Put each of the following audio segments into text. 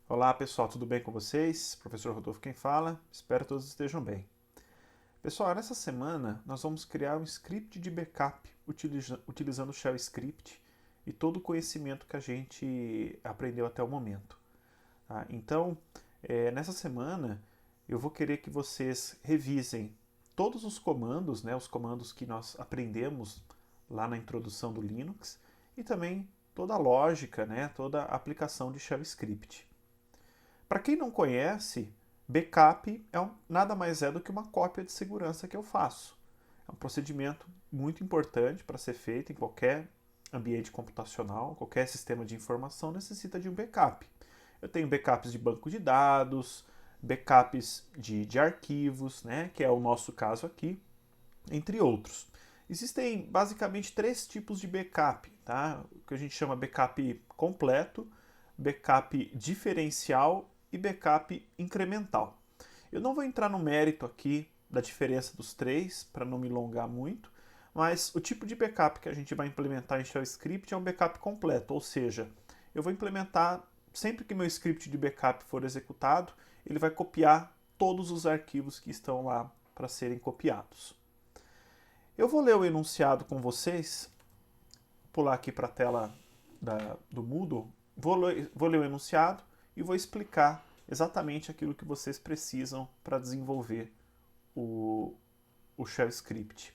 Olá pessoal, tudo bem com vocês? Professor Rodolfo quem fala, espero que todos estejam bem. Pessoal, nessa semana nós vamos criar um script de backup utilizando o Shell Script e todo o conhecimento que a gente aprendeu até o momento. Tá? Então, nessa semana eu vou querer que vocês revisem todos os comandos, né, os comandos que nós aprendemos lá na introdução do Linux e também toda a lógica, né, toda a aplicação de Shell Script. Para quem não conhece, backup nada mais é do que uma cópia de segurança que eu faço. É um procedimento muito importante para ser feito em qualquer ambiente computacional, qualquer sistema de informação necessita de um backup. Eu tenho backups de banco de dados, backups de arquivos, né, que é o nosso caso aqui, entre outros. Existem basicamente três tipos de backup, tá? O que a gente chama backup completo, backup diferencial e backup incremental. Eu não vou entrar no mérito aqui da diferença dos três, para não me alongar muito, mas o tipo de backup que a gente vai implementar em Shell Script é um backup completo, ou seja, eu vou implementar, sempre que meu script de backup for executado, ele vai copiar todos os arquivos que estão lá para serem copiados. Eu vou ler o enunciado com vocês, pular aqui para a tela do Moodle, vou ler o enunciado e vou explicar exatamente aquilo que vocês precisam para desenvolver o Shell Script.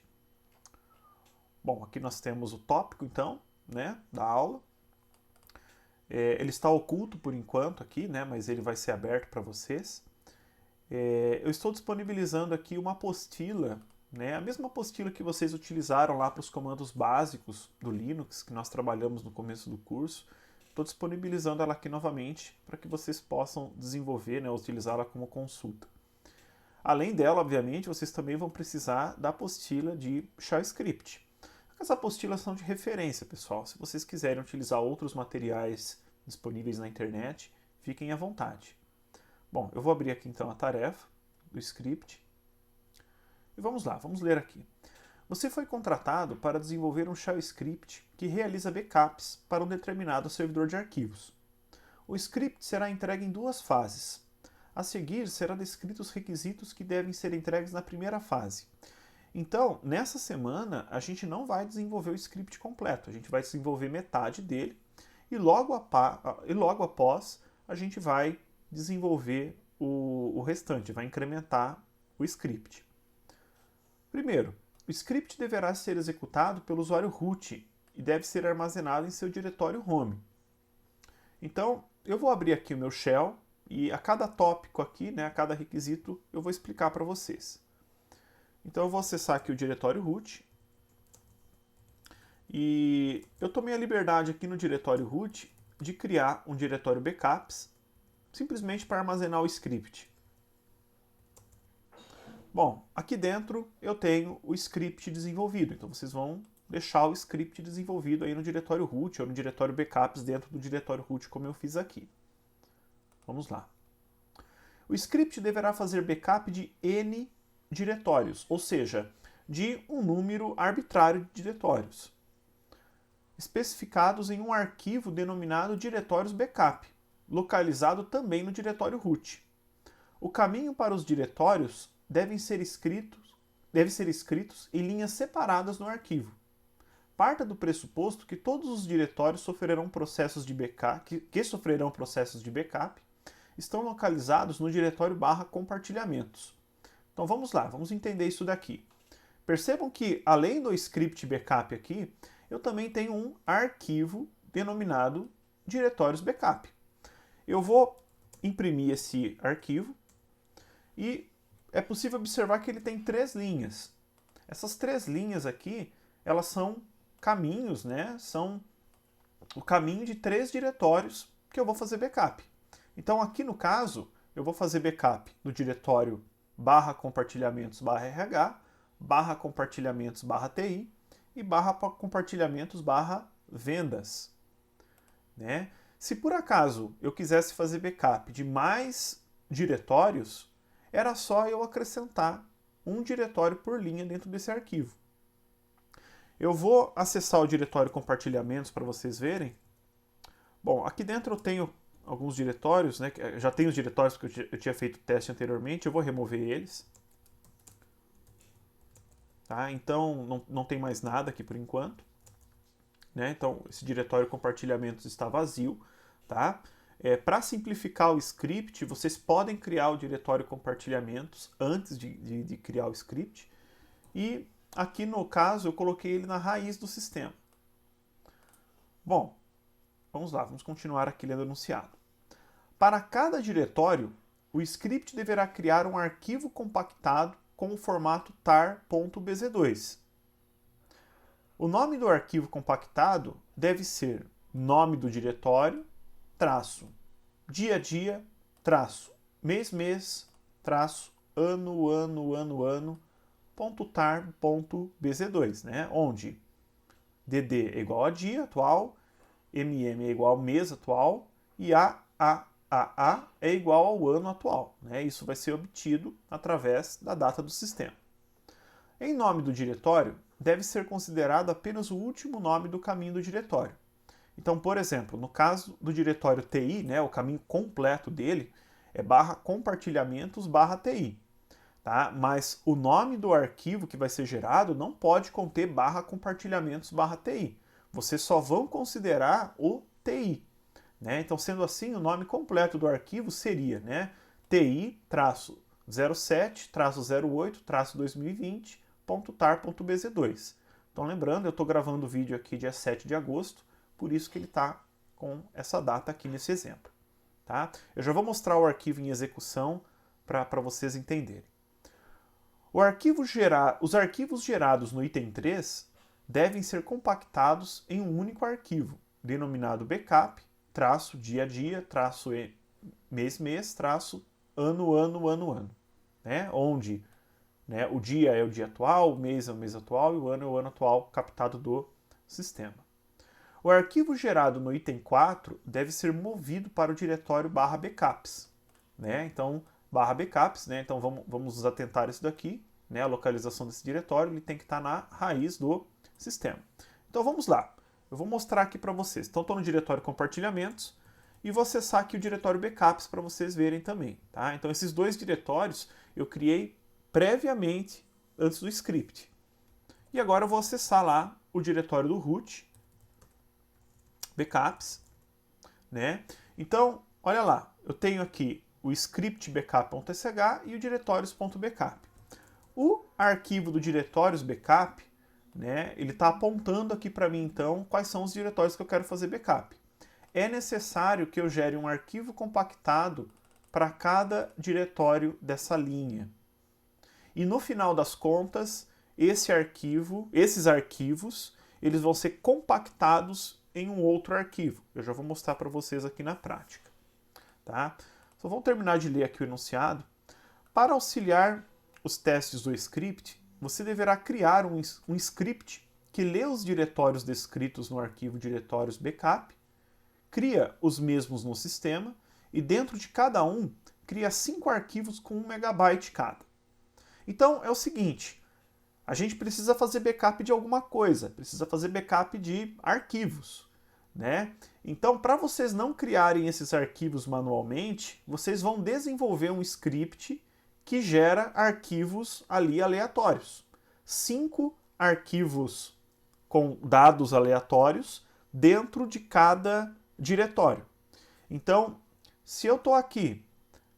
Bom, aqui nós temos o tópico, então, né, da aula. Ele está oculto por enquanto aqui, né, mas ele vai ser aberto para vocês. Eu estou disponibilizando aqui uma apostila, né, a mesma apostila que vocês utilizaram lá para os comandos básicos do Linux, que nós trabalhamos no começo do curso. Estou disponibilizando ela aqui novamente para que vocês possam desenvolver, né, utilizá-la como consulta. Além dela, obviamente, vocês também vão precisar da apostila de Shell Script. As apostilas são de referência, pessoal. Se vocês quiserem utilizar outros materiais disponíveis na internet, fiquem à vontade. Bom, eu vou abrir aqui então a tarefa do script. E vamos lá, vamos ler aqui. Você foi contratado para desenvolver um shell script que realiza backups para um determinado servidor de arquivos. O script será entregue em duas fases. A seguir, será descrito os requisitos que devem ser entregues na primeira fase. Então, nessa semana, a gente não vai desenvolver o script completo, a gente vai desenvolver metade dele e logo após a gente vai desenvolver o restante, vai incrementar o script. Primeiro, o script deverá ser executado pelo usuário root e deve ser armazenado em seu diretório home. Então, eu vou abrir aqui o meu shell e a cada tópico aqui, né, a cada requisito, eu vou explicar para vocês. Então eu vou acessar aqui o diretório root e eu tomei a liberdade aqui no diretório root de criar um diretório backups simplesmente para armazenar o script. Bom, aqui dentro eu tenho o script desenvolvido, então vocês vão deixar o script desenvolvido aí no diretório root ou no diretório backups dentro do diretório root como eu fiz aqui. Vamos lá. O script deverá fazer backup de N diretórios, ou seja, de um número arbitrário de diretórios, especificados em um arquivo denominado diretórios backup, localizado também no diretório root. O caminho para os diretórios deve ser escritos em linhas separadas no arquivo. Parta do pressuposto que todos os diretórios sofrerão processos de backup, que sofrerão processos de backup estão localizados no diretório /compartilhamentos. Então vamos lá, vamos entender isso daqui. Percebam que além do script backup aqui, eu também tenho um arquivo denominado diretórios backup. Eu vou imprimir esse arquivo e é possível observar que ele tem três linhas. Essas três linhas aqui, elas são caminhos, né? São o caminho de três diretórios que eu vou fazer backup. Então aqui no caso, eu vou fazer backup no diretório /compartilhamentos/rh, /compartilhamentos/ti e /compartilhamentos/vendas. Né? Se por acaso eu quisesse fazer backup de mais diretórios, era só eu acrescentar um diretório por linha dentro desse arquivo. Eu vou acessar o diretório compartilhamentos para vocês verem. Bom, aqui dentro eu tenho alguns diretórios, né? Já tem os diretórios porque eu tinha feito o teste anteriormente, eu vou remover eles. Tá? Então, não tem mais nada aqui por enquanto. Né? Então, esse diretório compartilhamentos está vazio. Tá? Para simplificar o script, vocês podem criar o diretório compartilhamentos antes de criar o script. E aqui no caso eu coloquei ele na raiz do sistema. Bom, vamos lá, vamos continuar aqui lendo o enunciado. Para cada diretório, o script deverá criar um arquivo compactado com o formato tar.bz2. O nome do arquivo compactado deve ser nome do diretório, traço, dia a dia, traço, mês, traço, ano, .tar.bz2, né? Onde dd é igual a dia atual, mm é igual ao mês atual e AAA é igual ao ano atual. Né? Isso vai ser obtido através da data do sistema. Em nome do diretório, deve ser considerado apenas o último nome do caminho do diretório. Então, por exemplo, no caso do diretório TI, né, o caminho completo dele é /compartilhamentos/TI. Tá? Mas o nome do arquivo que vai ser gerado não pode conter /compartilhamentos/TI. Vocês só vão considerar o TI. Né? Então, sendo assim, o nome completo do arquivo seria, né, TI-07-08-2020.tar.bz2. Então, lembrando, eu estou gravando o vídeo aqui dia 7 de agosto, por isso que ele está com essa data aqui nesse exemplo. Tá? Eu já vou mostrar o arquivo em execução para vocês entenderem. Os arquivos gerados no item 3 devem ser compactados em um único arquivo, denominado backup, traço dia a dia, traço mês, traço ano. Né? Onde, né, o dia é o dia atual, o mês é o mês atual e o ano é o ano atual captado do sistema. O arquivo gerado no item 4 deve ser movido para o diretório /backups. Né? Então, /backups, né? Então vamos nos atentar a isso daqui, né? A localização desse diretório ele tem que estar na raiz do sistema. Então vamos lá, eu vou mostrar aqui para vocês. Então estou no diretório compartilhamentos e vou acessar aqui o diretório backups para vocês verem também. Tá? Então esses dois diretórios eu criei previamente antes do script. E agora eu vou acessar lá o diretório do root, backups, né? Então, olha lá, eu tenho aqui o script backup.sh e o diretórios.backup. O arquivo do diretórios backup, né, ele está apontando aqui para mim, então, quais são os diretórios que eu quero fazer backup. É necessário que eu gere um arquivo compactado para cada diretório dessa linha. E no final das contas, esses arquivos, eles vão ser compactados em um outro arquivo. Eu já vou mostrar para vocês aqui na prática. Tá? Só vamos terminar de ler aqui o enunciado. Para auxiliar os testes do script, você deverá criar um script que lê os diretórios descritos no arquivo diretórios backup, cria os mesmos no sistema e dentro de cada um cria 5 arquivos com 1 MB cada. Então é o seguinte, a gente precisa fazer backup de alguma coisa, precisa fazer backup de arquivos. Né? Então, para vocês não criarem esses arquivos manualmente, vocês vão desenvolver um script que gera arquivos ali aleatórios. 5 arquivos com dados aleatórios dentro de cada diretório. Então, se eu estou aqui,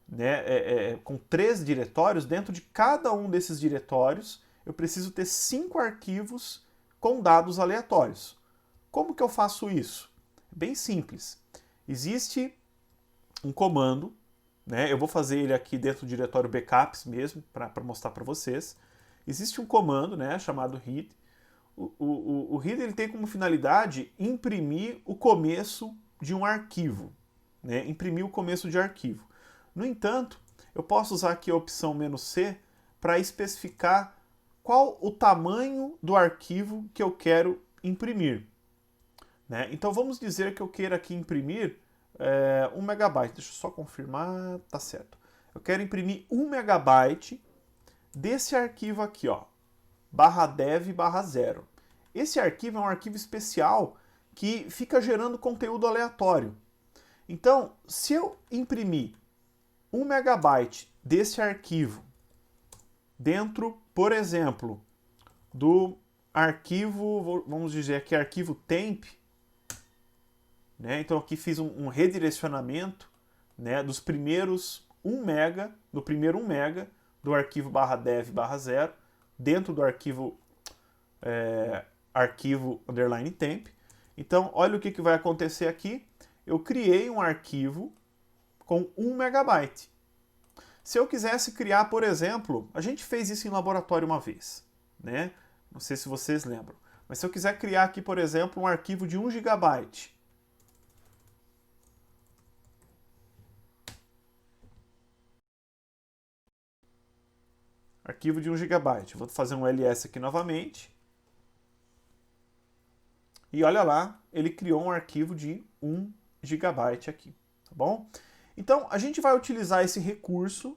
né, com 3 diretórios, dentro de cada um desses diretórios, eu preciso ter 5 arquivos com dados aleatórios. Como que eu faço isso? Bem simples. Existe um comando, né? Eu vou fazer ele aqui dentro do diretório backups mesmo, para mostrar para vocês. Existe um comando, né, chamado read. O read ele tem como finalidade imprimir o começo de um arquivo. Né? Imprimir o começo de arquivo. No entanto, eu posso usar aqui a opção "-c" para especificar qual o tamanho do arquivo que eu quero imprimir. Né? Então vamos dizer que eu queira aqui imprimir 1 MB. Deixa eu só confirmar, tá certo. Eu quero imprimir 1 MB desse arquivo aqui, ó, /dev/0. Esse arquivo é um arquivo especial que fica gerando conteúdo aleatório. Então, se eu imprimir 1 megabyte desse arquivo dentro, por exemplo, do arquivo, vamos dizer aqui, arquivo temp, né? Então aqui fiz um redirecionamento, né, dos primeiros 1 mega, do primeiro 1 mega do arquivo /dev/0 dentro do arquivo arquivo underline temp. Então, olha o que vai acontecer aqui. Eu criei um arquivo com 1 megabyte. Se eu quisesse criar, por exemplo, a gente fez isso em laboratório uma vez, né? Não sei se vocês lembram. Mas se eu quiser criar aqui, por exemplo, um arquivo de 1 gigabyte, arquivo de 1 gigabyte. Vou fazer um ls aqui novamente. E olha lá, ele criou um arquivo de 1 gigabyte aqui, tá bom? Então, a gente vai utilizar esse recurso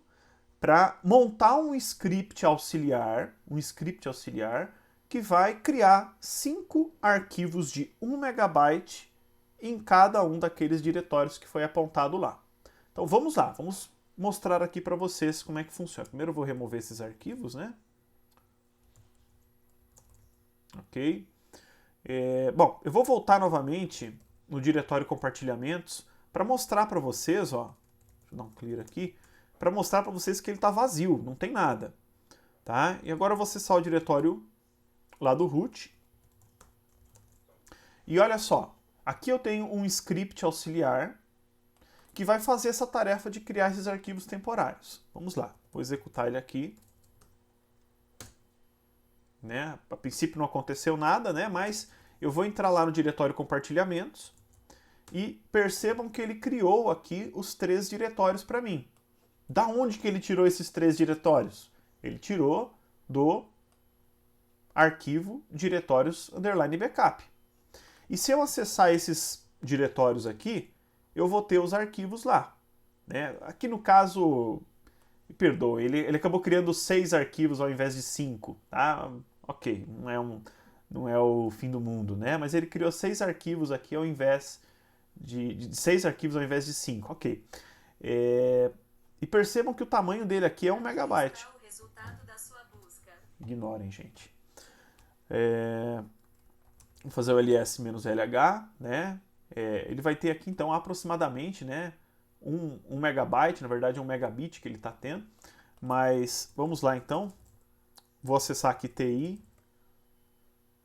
para montar um script auxiliar que vai criar 5 arquivos de 1 megabyte em cada um daqueles diretórios que foi apontado lá. Então vamos lá, vamos mostrar aqui para vocês como é que funciona. Primeiro eu vou remover esses arquivos, né? Ok. Bom, eu vou voltar novamente no diretório compartilhamentos para mostrar para vocês, ó, deixa eu dar um clear aqui, para mostrar para vocês que ele está vazio, não tem nada. Tá? E agora eu vou acessar o diretório lá do root. E olha só, aqui eu tenho um script auxiliar que vai fazer essa tarefa de criar esses arquivos temporários. Vamos lá, vou executar ele aqui. Né? A princípio não aconteceu nada, né? Mas eu vou entrar lá no diretório compartilhamentos e percebam que ele criou aqui os 3 diretórios para mim. Da onde que ele tirou esses 3 diretórios? Ele tirou do arquivo diretórios underline backup. E se eu acessar esses diretórios aqui, eu vou ter os arquivos lá. Né? Aqui no caso, me perdoe, ele acabou criando 6 arquivos ao invés de 5. Tá? Ok, não é o fim do mundo, né? Mas ele criou 6 arquivos aqui ao invés de 6 arquivos ao invés de 5. Ok. E percebam que o tamanho dele aqui é 1 megabyte. Ignorem, gente. Vou fazer o ls-lh, né? Ele vai ter aqui, então, aproximadamente, né, 1 megabyte, na verdade é 1 megabit que ele está tendo. Mas vamos lá, então. Vou acessar aqui TI.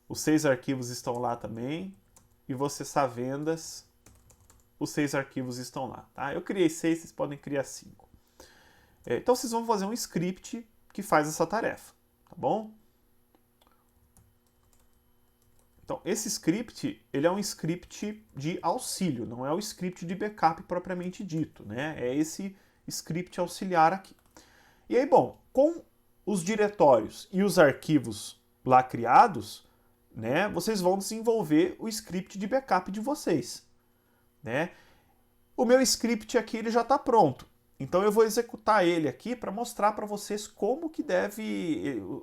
Os 6 arquivos estão lá também. E vou acessar vendas. Os 6 arquivos estão lá. Tá? Eu criei 6, vocês podem criar 5. Então vocês vão fazer um script que faz essa tarefa. Tá bom? Então, esse script, ele é um script de auxílio, não é o script de backup propriamente dito, né? É esse script auxiliar aqui. E aí, bom, com os diretórios e os arquivos lá criados, né, vocês vão desenvolver o script de backup de vocês, né? O meu script aqui ele já está pronto, então eu vou executar ele aqui para mostrar para vocês como que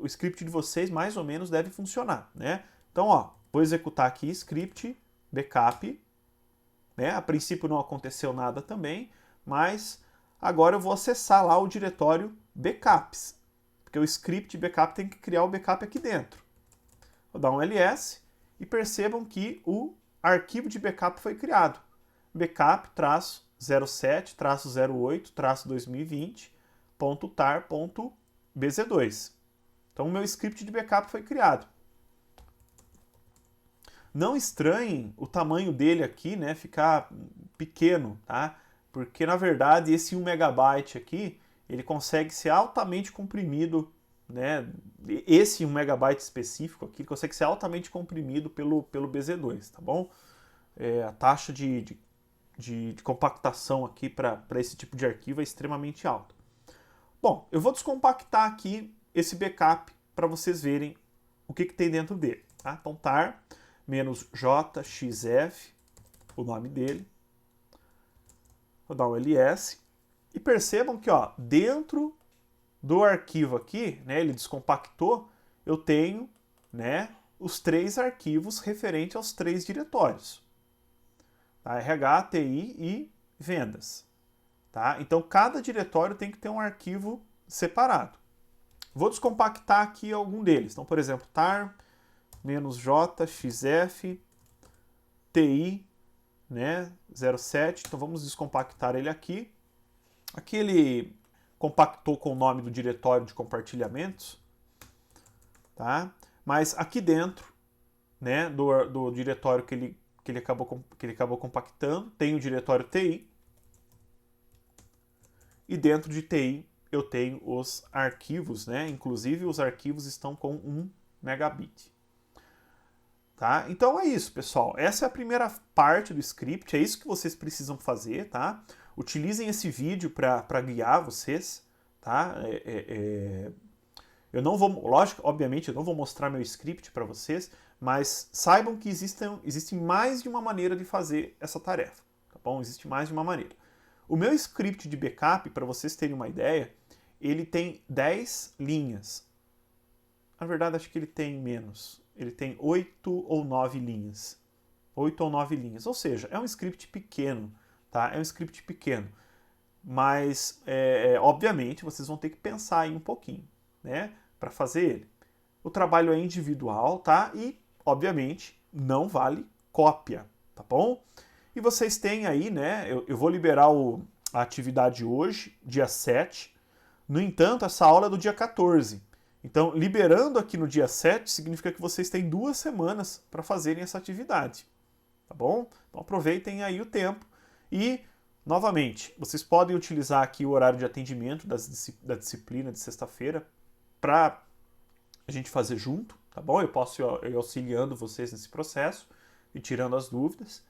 o script de vocês mais ou menos deve funcionar, né? Então, ó, vou executar aqui script backup, né? A princípio não aconteceu nada também, mas agora eu vou acessar lá o diretório backups, porque o script backup tem que criar o backup aqui dentro. Vou dar um ls e percebam que o arquivo de backup foi criado. backup-07-2020.tar.bz2. Então o meu script de backup foi criado. Não estranhem o tamanho dele aqui, né, ficar pequeno, tá? Porque na verdade esse 1 megabyte aqui, ele consegue ser altamente comprimido, né? Esse 1 megabyte específico aqui consegue ser altamente comprimido pelo BZ2, tá bom? A taxa de compactação aqui para esse tipo de arquivo é extremamente alta. Bom, eu vou descompactar aqui esse backup para vocês verem o que tem dentro dele, tá? Então tar -jxf, o nome dele. Vou dar um ls. E percebam que, ó, dentro do arquivo aqui, né, ele descompactou, eu tenho, né, os 3 arquivos referentes aos 3 diretórios. Tá? RH, TI e vendas. Tá? Então, cada diretório tem que ter um arquivo separado. Vou descompactar aqui algum deles. Então, por exemplo, tar -j, xf, ti, né, 07. Então, vamos descompactar ele aqui. Aqui ele compactou com o nome do diretório de compartilhamentos. Tá? Mas aqui dentro, né, do diretório que ele acabou compactando, tem o diretório TI. E dentro de TI eu tenho os arquivos, né? Inclusive os arquivos estão com 1 megabit. Tá? Então é isso, pessoal. Essa é a primeira parte do script, é isso que vocês precisam fazer, tá? Utilizem esse vídeo para guiar vocês, tá? Eu não vou, lógico, obviamente, eu não vou mostrar meu script para vocês, mas saibam que existe mais de uma maneira de fazer essa tarefa, tá bom? Existe mais de uma maneira. O meu script de backup, para vocês terem uma ideia, ele tem 10 linhas. Na verdade, acho que ele tem menos. Ele tem 8 ou 9 linhas. 8 ou 9 linhas. Ou seja, é um script pequeno, tá? É um script pequeno. Mas, obviamente, vocês vão ter que pensar aí um pouquinho, né? Para fazer ele. O trabalho é individual, tá? E, obviamente, não vale cópia, tá bom? E vocês têm aí, né? Eu vou liberar a atividade hoje, dia 7. No entanto, essa aula é do dia 14. Então, liberando aqui no dia 7, significa que vocês têm 2 semanas para fazerem essa atividade. Tá bom? Então, aproveitem aí o tempo. E, novamente, vocês podem utilizar aqui o horário de atendimento da disciplina de sexta-feira para a gente fazer junto, tá bom? Eu posso ir auxiliando vocês nesse processo e tirando as dúvidas.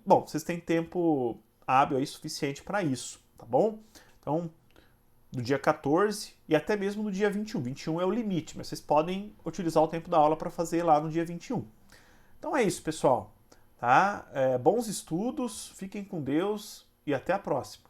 Bom, vocês têm tempo hábil aí suficiente para isso, tá bom? Então, do dia 14 e até mesmo no dia 21. 21 é o limite, mas vocês podem utilizar o tempo da aula para fazer lá no dia 21. Então é isso, pessoal. Tá? Bons estudos, fiquem com Deus e até a próxima.